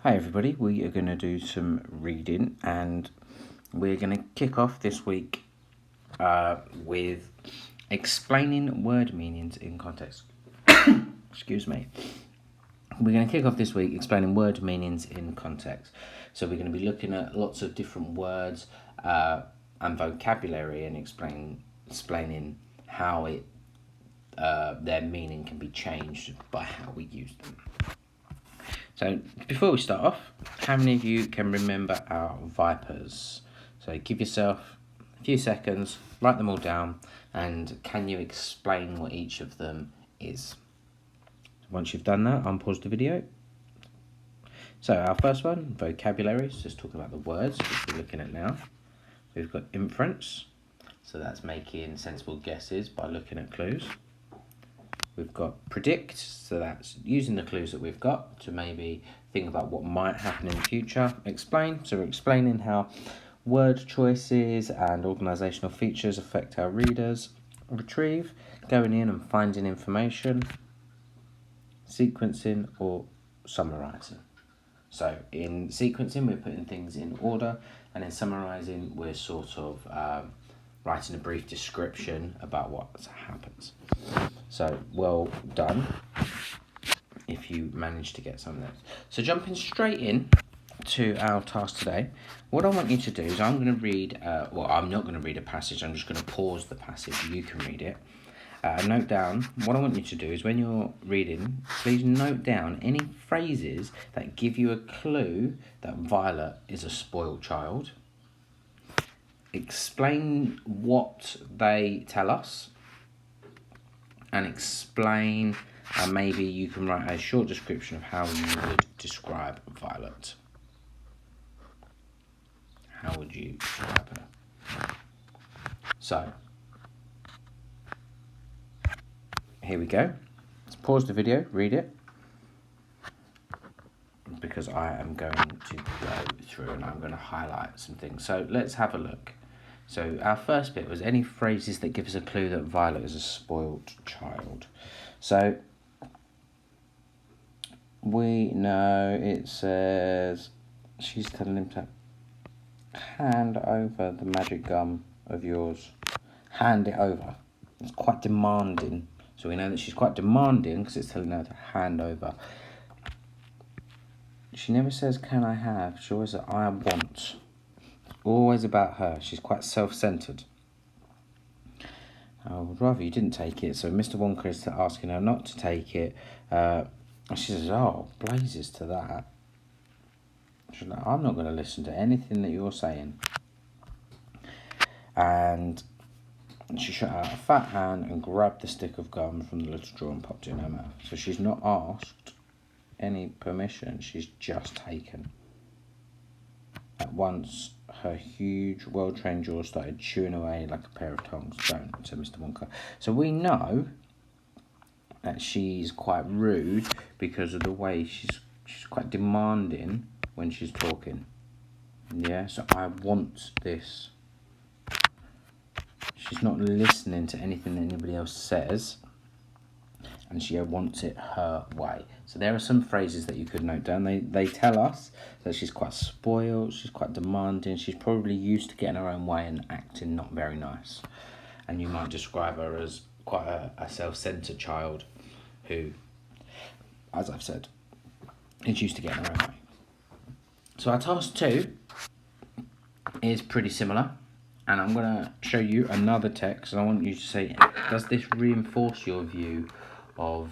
Hi everybody, we are going to do some reading and we're going to kick off this week with explaining word meanings in context. Excuse me. We're going to kick off this week explaining word meanings in context. So we're going to be looking at lots of different words and vocabulary and explaining how their meaning can be changed by how we use them. So before we start off, how many of you can remember our vipers? So give yourself a few seconds, write them all down, and can you explain what each of them is? Once you've done that, unpause the video. So our first one, vocabulary, so just talking about the words which we're looking at now. We've got inference, so that's making sensible guesses by looking at clues. We've got predict, so that's using the clues that we've got to maybe think about what might happen in the future. Explain, so we're explaining how word choices and organisational features affect our readers. Retrieve, going in and finding information. Sequencing or summarising. So in sequencing, we're putting things in order, and in summarising, we're sort of writing a brief description about what happens. So well done if you manage to get some of those. So jumping straight in to our task today, what I want you to do is I'm going to read, I'm not going to read a passage, I'm just going to pause the passage, you can read it. Note down, what I want you to do is when you're reading, please note down any phrases that give you a clue that Violet is a spoiled child. Explain what they tell us, and explain, maybe you can write a short description of how you would describe Violet. How would you describe her? So, here we go. Let's pause the video, read it, because I am going to go through and I'm going to highlight some things. So let's have a look. So our first bit was any phrases that give us a clue that Violet is a spoiled child. So we know it says she's telling him to hand over the magic gum of yours. Hand it over. It's quite demanding. So we know that she's quite demanding because it's telling her to hand over. She never says, can I have? She always says, I want. Always about her. She's quite self-centered. I would rather you didn't take it. So Mr. Wonka is asking her not to take it. She says, oh, blazes to that. She's like, I'm not going to listen to anything that you're saying. And she shot out a fat hand and grabbed the stick of gum from the little drawer and popped it in her mouth. So she's not asked any permission. She's just taken. At once, her huge, well-trained jaw started chewing away like a pair of tongs. Don't, said Mr. Wonka. So we know that she's quite rude because of the way she's quite demanding when she's talking. Yeah, so I want this. She's not listening to anything that anybody else says, and she wants it her way. So there are some phrases that you could note down. They tell us that she's quite spoiled, she's quite demanding, she's probably used to getting her own way and acting not very nice. And you might describe her as quite a self-centered child who, as I've said, is used to getting her own way. So our task 2 is pretty similar. And I'm going to show you another text, and I want you to say, does this reinforce your view of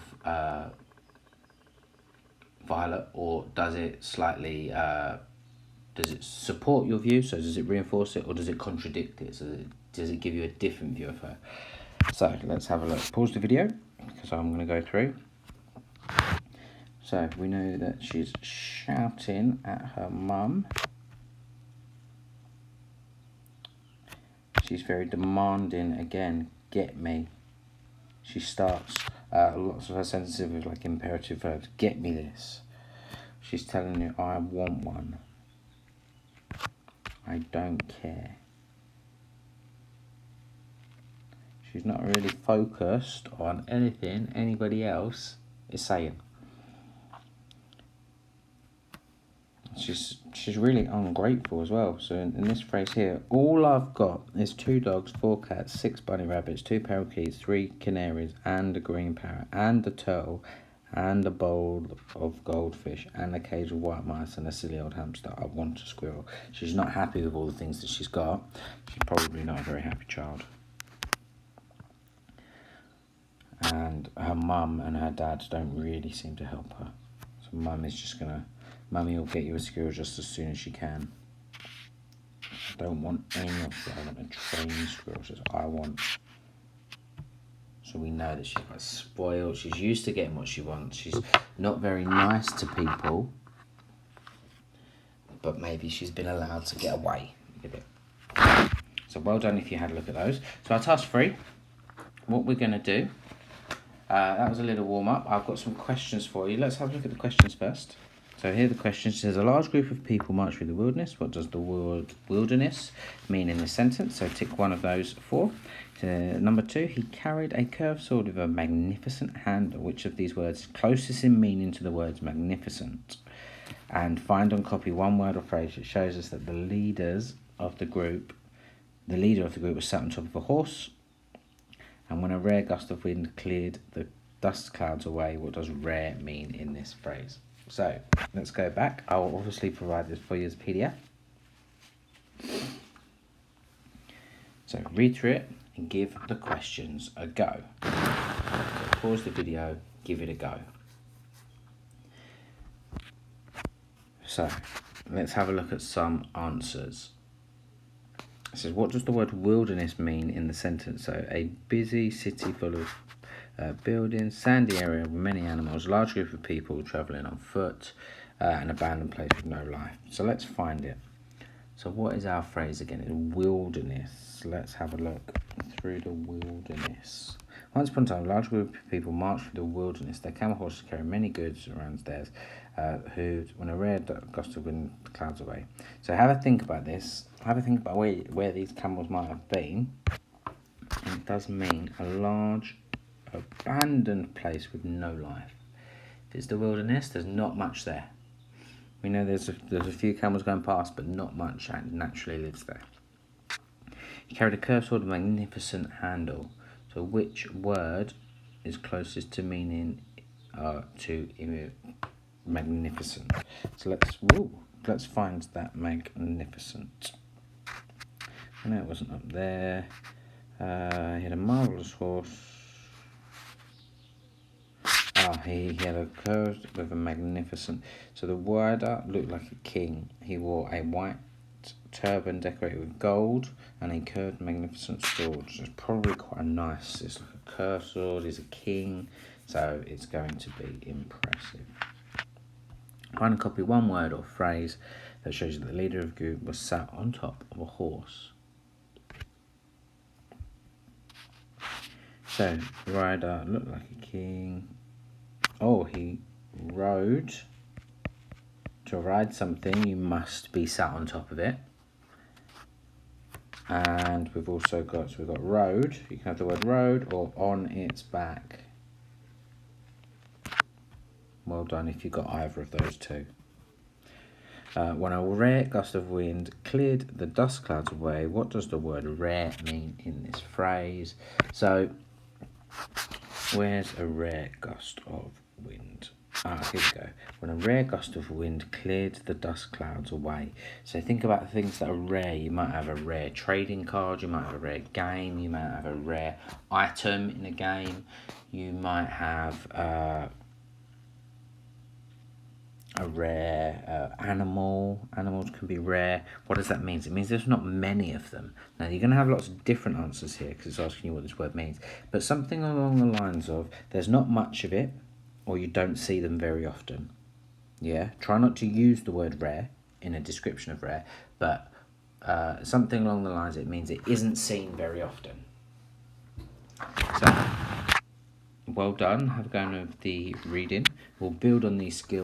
Violet, or does it slightly, does it support your view? So does it reinforce it, or does it contradict it? So does it give you a different view of her? So let's have a look. Pause the video, because I'm going to go through. So we know that she's shouting at her mum. She's very demanding again. Get me. She starts lots of her sentences with like imperative verbs. Get me this. She's telling you, I want one. I don't care. She's not really focused on anything anybody else is saying. she's really ungrateful as well. So in this phrase here, all I've got is 2 dogs, 4 cats, 6 bunny rabbits, 2 parakeets, 3 canaries, and a green parrot, and a turtle, and a bowl of goldfish, and a cage of white mice, and a silly old hamster. I want a squirrel. She's not happy with all the things that she's got. She's probably not a very happy child. And her mum and her dad don't really seem to help her. So mum is just gonna, mummy will get you a squirrel just as soon as she can. I don't want any of that. I want a trained squirrel. Says I want. So we know that she's quite spoiled. She's used to getting what she wants. She's not very nice to people, but maybe she's been allowed to get away a bit. So well done if you had a look at those. So our task 3, what we're going to do, that was a little warm-up. I've got some questions for you. Let's have a look at the questions first. So here are the questions. It says, a large group of people march through the wilderness. What does the word wilderness mean in this sentence? So tick one of those 4. Number 2, he carried a curved sword with a magnificent handle. Which of these words is closest in meaning to the words magnificent? And find on copy one word or phrase that shows us that the leader of the group was sat on top of a horse. And when a rare gust of wind cleared the dust clouds away, what does rare mean in this phrase? So let's go back. I will obviously provide this for you as a PDF. So read through it and give the questions a go. So pause the video, give it a go. So let's have a look at some answers. It says, what does the word wilderness mean in the sentence? So a busy city full of buildings, sandy area with many animals, large group of people travelling on foot, an abandoned place with no life. So let's find it. So what is our phrase again? It's wilderness. Let's have a look through the wilderness. Once upon a time, a large group of people marched through the wilderness. Their camel horses carried many goods around theirs, when a rare gust of wind clouds away. So have a think about this. Have a think about where these camels might have been. And it does mean a large abandoned place with no life. If it's the wilderness, there's not much there. We know there's a few camels going past, but not much naturally lives there. He carried a curved sword with a magnificent handle. So which word is closest to meaning to magnificent? So let's find that magnificent. I know it wasn't up there. He had a marvellous horse. He had a curved with a magnificent. So the rider looked like a king. He wore a white turban decorated with gold and a curved magnificent sword. So it's probably quite nice. It's like a curved sword. He's a king, so it's going to be impressive. Find and copy one word or phrase that shows you that the leader of the group was sat on top of a horse. So the rider looked like a king. Oh, he rode. To ride something, you must be sat on top of it. And we've also got, rode. You can have the word rode or on its back. Well done if you got either of those two. When a rare gust of wind cleared the dust clouds away, what does the word rare mean in this phrase? So, where's a rare gust of wind? Here we go. When a rare gust of wind cleared the dust clouds away. So think about things that are rare. You might have a rare trading card. You might have a rare game. You might have a rare item in a game. You might have a rare animal. Animals can be rare. What does that mean? It means there's not many of them. Now, you're going to have lots of different answers here because it's asking you what this word means. But something along the lines of there's not much of it, or you don't see them very often. Yeah? Try not to use the word rare in a description of rare, but something along the lines, it means it isn't seen very often. So, well done. Have a go of the reading. We'll build on these skills.